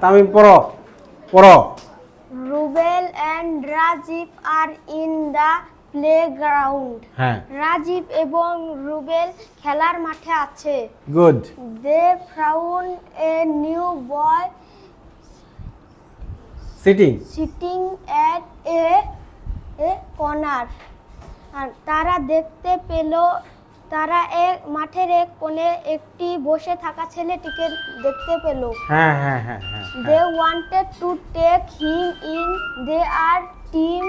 তামিম পড়ো পড়ো। Rubel and Rajib are in the playground. হ্যাঁ রাজীব এবং রুবেল খেলার মাঠে আছে। Good. They found a new boy sitting. Sitting at a corner. আর তারা দেখতে পেল তারা মাঠের এক কোণে একটি বসে থাকা ছেলেটিকে দেখতে পেল। হ্যাঁ হ্যাঁ হ্যাঁ হ্যাঁ They wanted to take him in their team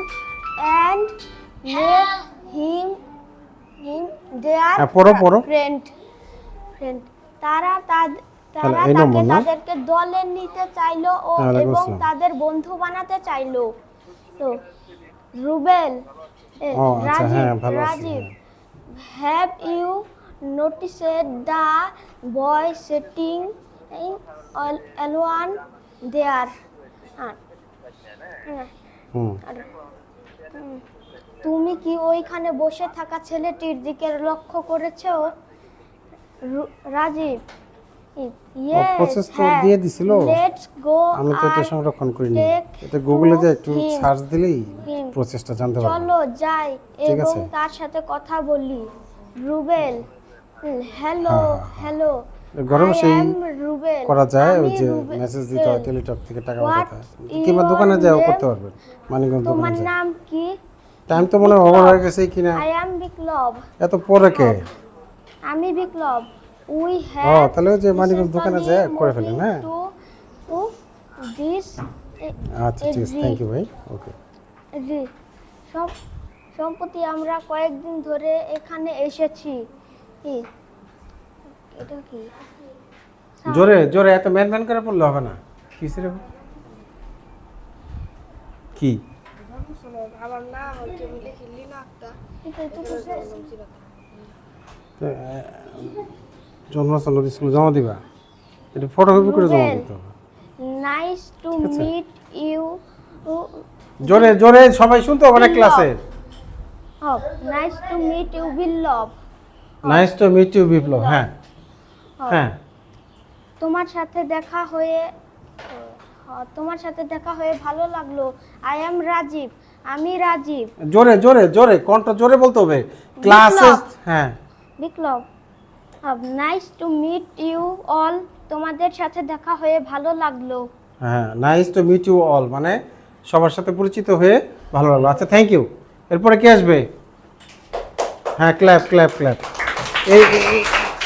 and make him their পড়ো। friend. তারা এই নম্বর না? তাদেরকে দলে নিতে চাইলো ওয়ালাইকুম এবং আসসালাম। তাদের বন্ধু বানাতে চাইলো। তো রুবেল আচ্ছা হ্যাঁ ভালো আছি। Rajib, have you noticed the boy sitting alone there? তুমি কি ওইখানে বসে থাকা ছেলেটির দিকে লক্ষ্য করেছো? রাজীব, প্রসেস তো দিয়ে দিছিল। Let's go. আমি তো এটা সংরক্ষণ করিনি। এটা গুগলে যে একটু সার্চ দিলেই প্রসেসটা জানতে পারবো। চলো যাই ঠিক এবং আছে। তার সাথে কথা বলি। রুবেল, হ্যালো হ্যাঁ। হ্যালো। ঘরে বসেই রুবেল করা যায়, ওই আমি যে রুবেল। মেসেজ দিতে হয় টেলিটক থেকে টাকা What পাঠাতে হয়, কিংবা দোকানে যাও your করতে পারবেন। মানিকগঞ্জ তোমার দোকানে যাও। নাম কি? টাইম তো মনে হয় ওভার হয়ে গেছে কিনা। আই অ্যাম বিপ্লব। এত পরে কে? আমি বিপ্লব। উই ও হ্যাভ তাহলে ওই যে মানিকগঞ্জ দোকানে যায় করে ফেলেন। হ্যাঁ টু দিস আচ্ছা ঠিক আছে, থ্যাংক ইউ ভাই। ওকে। সম্প্রতি আমরা কয়েকদিন ধরে এখানে এসেছি। এটা কি? জোরে জোরে এত ম্যান ম্যান করে পড়লে হবে না। কিসের কি? আমার নাম হচ্ছে লিনা আক্তার। জন্মস্থল স্কুলে জমা দিবা, এটা ফটোকপি করে জমা দিতে হবে। Nice to meet you. জোরে জোরে সবাই শুনতে হবে না ক্লাসে। Nice to meet you Biplob. Nice to meet you Biplob. হ্যাঁ হ্যাঁ তোমার সাথে দেখা হয়ে ভালো লাগলো। I am Rajib. আমি রাজীব। জোরে জোরে জোরে কণ্ঠ জোরে বলতে হবে ক্লাসে। হ্যাঁ Biplob, nice to meet you all. তোমাদের সাথে দেখা হয়ে ভালো লাগলো। হ্যাঁ nice to meet you all মানে সবার সাথে পরিচিত হয়ে ভালো লাগলো। আচ্ছা থ্যাংক ইউ। এরপরে কে আসবে? হ্যাঁ ক্ল্যাপ ক্ল্যাপ ক্ল্যাপ।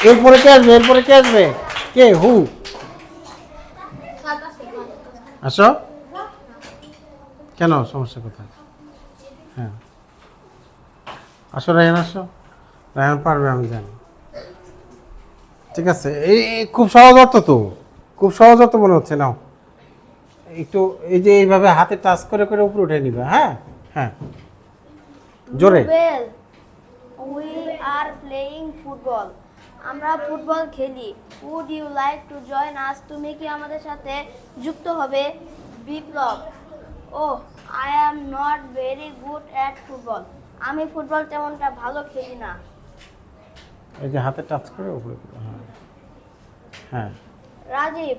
এরপরে কে আসবে? এরপরে কে আসবে? কে হু? আসো। কেন সমস্যা কোথায়? হ্যাঁ আসো রায়হান, আসো। রায়হান পারবে আমি জানি। ঠিক আছে, এই খুব সহজ অর্থ তো, খুব সহজ অর্থ মনে হচ্ছে। নাও একটু এই যে এইভাবে হাতে টাচ করে করে উপরে উঠে নিবে। হ্যাঁ হ্যাঁ জোরে। Rubel, we are playing football. আমরা ফুটবল খেলি। Would you like to join us? তুমি কি আমাদের সাথে যুক্ত হবে? Biplob, oh I am not very good at football. আমি ফুটবল তেমনটা ভালো খেলি না। এই যে হাতে টাচ করে উপরে দিবে। হ্যাঁ হ্যাঁ রাজীব,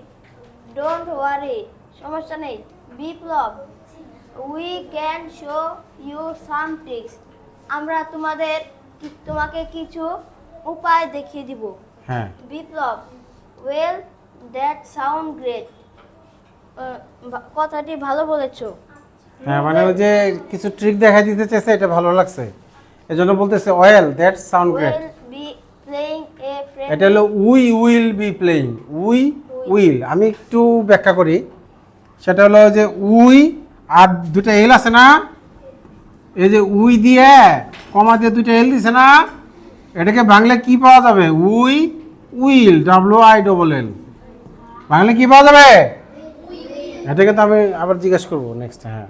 ডোন্ট ওয়ারি, সমস্যা নেই। Biplob, we can show you some tricks. আমরা তোমাকে কিছু উপায় দেখিয়ে দিব। হ্যাঁ Biplob, well that sound great. কথাটি ভালো বলেছো। হ্যাঁ মানে ওই যে কিছু ট্রিক দেখা দিতে চাইছে, এটা ভালো লাগছে, এজন্য বলতেছে well that sound great. Will be playing a friend. এটা হলো we will be playing. We will আমি একটু ব্যাখ্যা করি। সেটা হলো যে উই আর দুটো এল আছে না, এই যে উই দিয়ে কমা দিয়ে দুটো এল দিছে না, এটাকে বাংলা কি পাওয়া যাবে? We will, WILL। বাংলা কি পাওয়া যাবে? এটাকে তো আমি আবার জিজ্ঞেস করবো নেক্সট। হ্যাঁ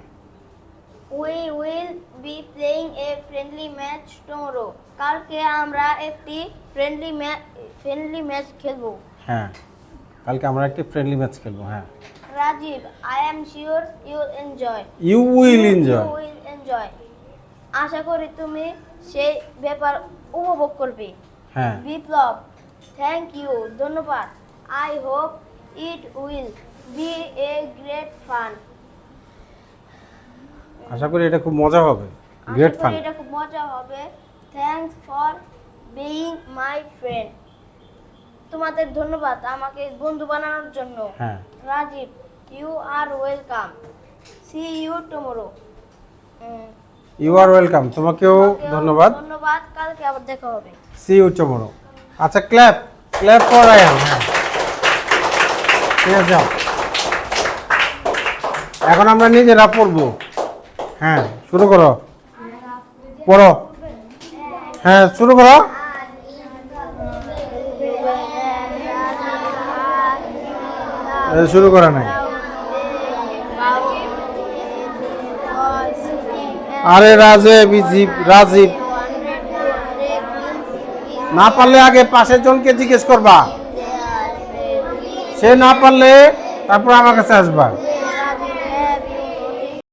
We will be playing a friendly match tomorrow. কালকে আমরা একটি ফ্রেন্ডলি ম্যাচ খেলবো। হ্যাঁ কালকে আমরা একটা ফ্রেন্ডলি ম্যাচ খেলবো। হ্যাঁ Rajiv, I am sure you'll enjoy. You will enjoy. You will enjoy. আশা করি তুমি সেই ব্যাপার উপভোগ করবে। হ্যাঁ বিপ্লব, থ্যাংক ইউ, ধন্যবাদ। I hope it will be a great fun. আশা করি এটা খুব মজা হবে। গ্রেট আশা ফান। করি এটা খুব মজা হবে। Thanks for being my friend. তোমাদের ধন্যবাদ আমাকে বন্ধু বানানোর জন্য। হ্যাঁ। Rajiv, you are welcome. See you tomorrow. You are welcome, তোমাকেও ধন্যবাদ। ধন্যবাদ, কালকে আবার দেখা হবে। See you tomorrow. আচ্ছা, ক্ল্যাপ ক্ল্যাপ ফর রায়ান। হ্যাঁ, ঠিক আছে, যাও। এখন আমরা নিজেরা পড়বো। হ্যাঁ, শুরু করো, পড়ো। হ্যাঁ, শুরু করো। শুরু করা নাই। আরে রাজীব, রাজীব না পারলে আগে পাশের জনকে জিজ্ঞেস করবা, সে না পারলে তারপর আমার কাছে আসবা।